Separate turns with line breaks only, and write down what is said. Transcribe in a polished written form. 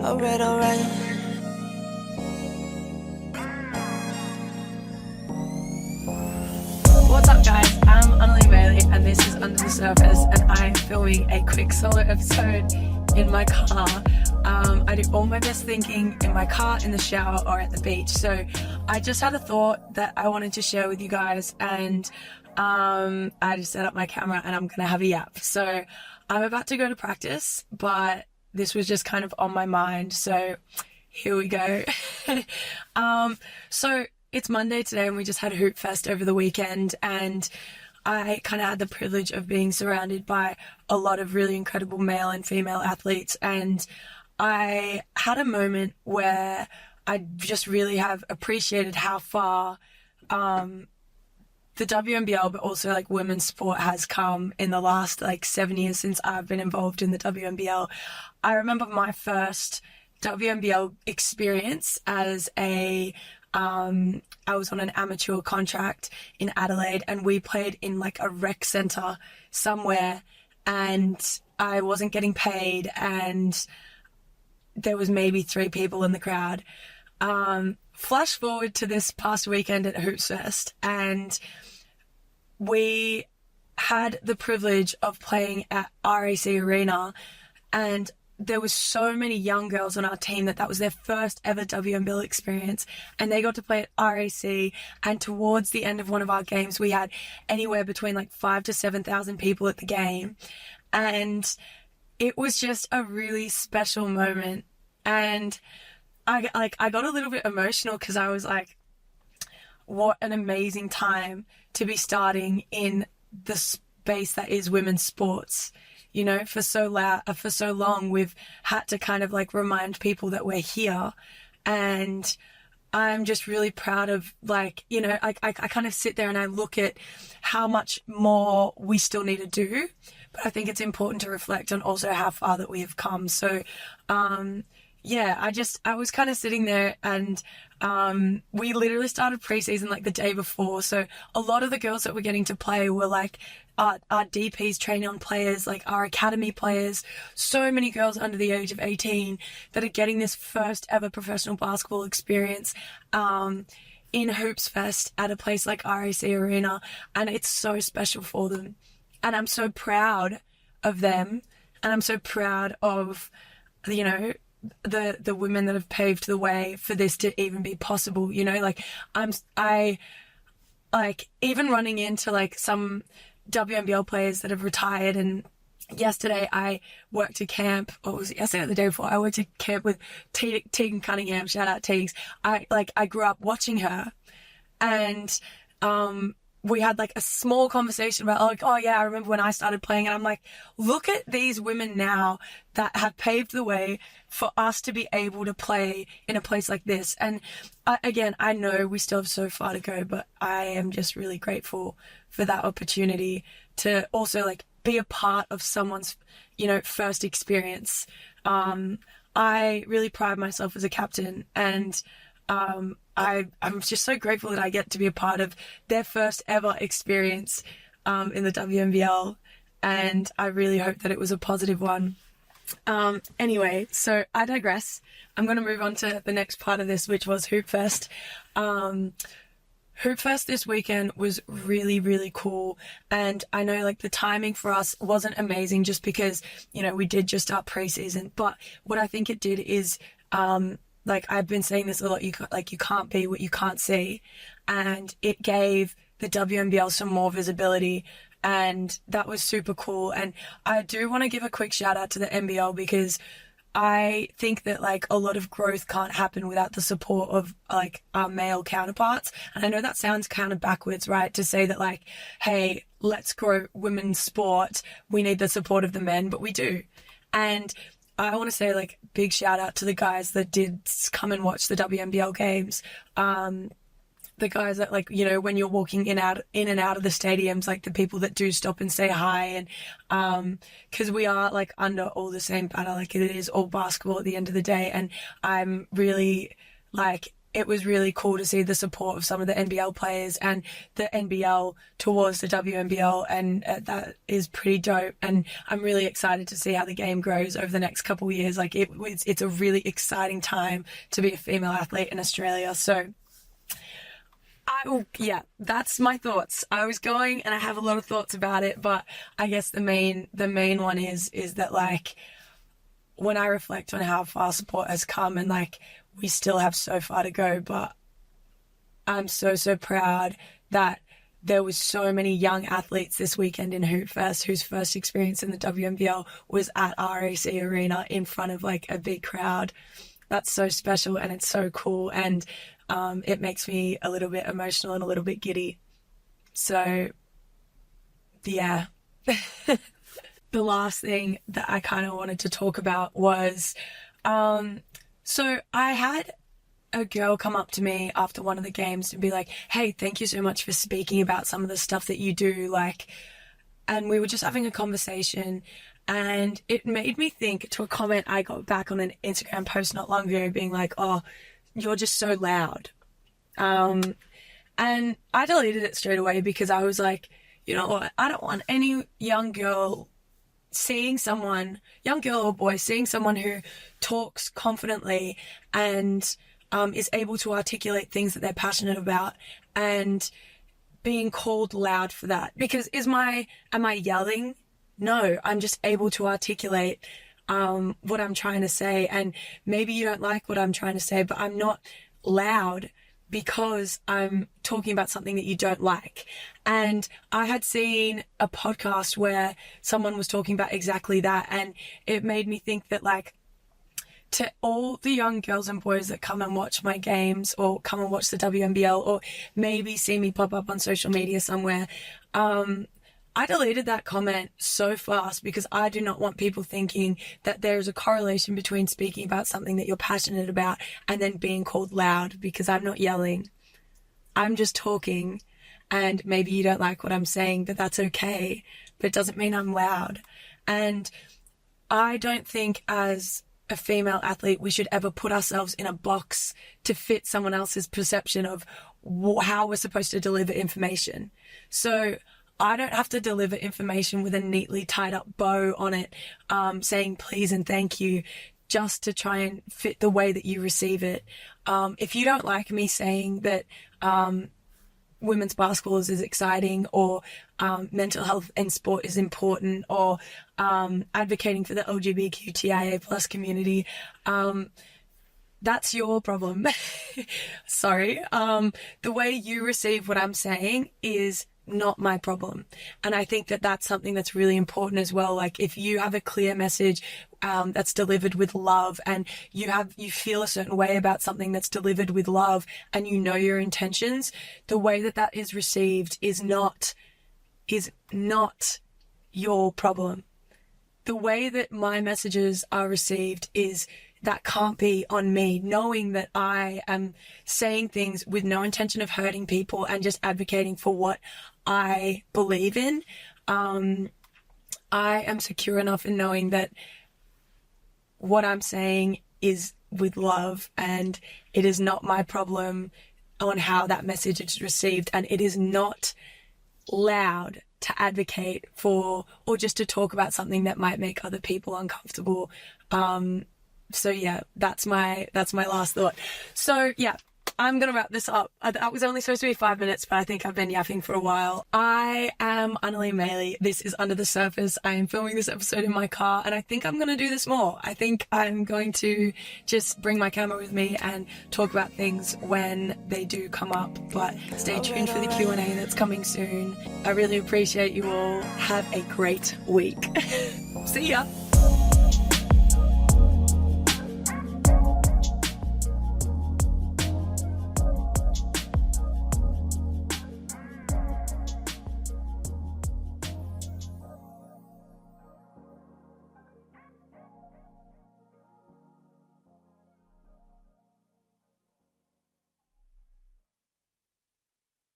Alright, alright.
What's up, guys? I'm Anneli Maley, and this is Under the Surface, and I'm filming a quick solo episode in my car. I do all my best thinking in my car, in the shower, or at the beach. So I just had a thought that I wanted to share with you guys, and I just set up my camera and I'm gonna have a yap. So I'm about to go to practice, but this was just kind of on my mind. So here we go. So it's Monday today, and we just had HoopsFest over the weekend, and I kind of had the privilege of being surrounded by a lot of really incredible male and female athletes, and I had a moment where I just really have appreciated how far the WNBL, but also like women's sport, has come in the last 7 years since I've been involved in the WNBL. I remember my first WNBL experience as I was on an amateur contract in Adelaide, and we played in like a rec centre somewhere, and I wasn't getting paid, and there was maybe 3 people in the crowd. Flash forward to this past weekend at HoopsFest, and we had the privilege of playing at RAC Arena, and there was so many young girls on our team that was their first ever WNBL experience, and they got to play at RAC. And towards the end of one of our games, we had anywhere between 5,000 to 7,000 people at the game, and it was just a really special moment. And I got a little bit emotional because I was like, what an amazing time to be starting in the space that is women's sports. You know, for so long, we've had to kind of remind people that we're here. And I'm just really proud of I kind of sit there and I look at how much more we still need to do. But I think it's important to reflect on also how far that we have come. So, I was kind of sitting there, and we literally started preseason the day before. So a lot of the girls that were getting to play were our DPs training on players, our academy players. So many girls under the age of 18 that are getting this first ever professional basketball experience in HoopsFest at a place like RAC Arena, and it's so special for them. And I'm so proud of them, and I'm so proud of, the women that have paved the way for this to even be possible. I even running into some WNBL players that have retired. And yesterday I worked a camp, or was it yesterday or the day before? I worked a camp with Tegan Cunningham. Shout out Teags. I grew up watching her, and we had a small conversation about oh yeah, I remember when I started playing. And I'm like, look at these women now that have paved the way for us to be able to play in a place like this. And I know we still have so far to go, but I am just really grateful for that opportunity to also be a part of someone's, first experience. I really pride myself as a captain, and I'm just so grateful that I get to be a part of their first ever experience in the WNBL, and I really hope that it was a positive one. Anyway, so I digress. I'm going to move on to the next part of this, which was HoopsFest. HoopsFest this weekend was really, really cool, and I know the timing for us wasn't amazing just because, we did just start preseason, but what I think it did is I've been saying this a lot, you can't be what you can't see. And it gave the WNBL some more visibility, and that was super cool. And I do want to give a quick shout out to the NBL, because I think that a lot of growth can't happen without the support of our male counterparts. And I know that sounds kind of backwards, right? To say that hey, let's grow women's sport, we need the support of the men, but we do. And I want to say big shout out to the guys that did come and watch the WNBL games. The guys that when you're walking in and out of the stadiums, the people that do stop and say hi, and because we are under all the same banner, it is all basketball at the end of the day. And I'm really it was really cool to see the support of some of the NBL players and the NBL towards the WNBL, and that is pretty dope. And I'm really excited to see how the game grows over the next couple of years. Like it's a really exciting time to be a female athlete in Australia. So yeah, that's my thoughts. I was going and I have a lot of thoughts about it, but I guess the main one is that, like, when I reflect on how far support has come, and like we still have so far to go, but I'm so proud that there was so many young athletes this weekend in HoopsFest whose first experience in the WNBL was at RAC Arena in front of like a big crowd. That's so special and it's so cool, and it makes me a little bit emotional and a little bit giddy. So yeah. The last thing that I kind of wanted to talk about was, so I had a girl come up to me after one of the games and be like, hey, thank you so much for speaking about some of the stuff that you do. Like, and we were just having a conversation, and it made me think to a comment I got back on an Instagram post not long ago being like, oh, you're just so loud. And I deleted it straight away because I was like, you know what? I don't want any young girl or boy, seeing someone who talks confidently and is able to articulate things that they're passionate about and being called loud for that. Because am I yelling? No, I'm just able to articulate what I'm trying to say. And maybe you don't like what I'm trying to say, but I'm not loud because I'm talking about something that you don't like. And I had seen a podcast where someone was talking about exactly that, and it made me think that, like, to all the young girls and boys that come and watch my games or come and watch the WNBL or maybe see me pop up on social media somewhere, I deleted that comment so fast because I do not want people thinking that there's a correlation between speaking about something that you're passionate about and then being called loud, because I'm not yelling. I'm just talking, and maybe you don't like what I'm saying, but that's okay. But it doesn't mean I'm loud. And I don't think as a female athlete we should ever put ourselves in a box to fit someone else's perception of how we're supposed to deliver information. So I don't have to deliver information with a neatly tied up bow on it, saying please and thank you, just to try and fit the way that you receive it. If you don't like me saying that women's basketball is exciting, or mental health in sport is important, or advocating for the LGBTQIA plus community, that's your problem. Sorry. The way you receive what I'm saying is not my problem. And I think that that's something that's really important as well. Like, if you have a clear message that's delivered with love, and you feel a certain way about something that's delivered with love, and you know your intentions, the way that that is received is not your problem. The way that my messages are received that can't be on me, knowing that I am saying things with no intention of hurting people and just advocating for what I believe in. I am secure enough in knowing that what I'm saying is with love, and it is not my problem on how that message is received, and it is not loud to advocate for or just to talk about something that might make other people uncomfortable. So yeah, that's my last thought. So yeah, I'm going to wrap this up. That was only supposed to be 5 minutes, but I think I've been yapping for a while. I am Anneli Maley. This is Under the Surface. I am filming this episode in my car, and I think I'm going to do this more. I think I'm going to just bring my camera with me and talk about things when they do come up. But stay tuned for the Q&A that's coming soon. I really appreciate you all. Have a great week. See ya.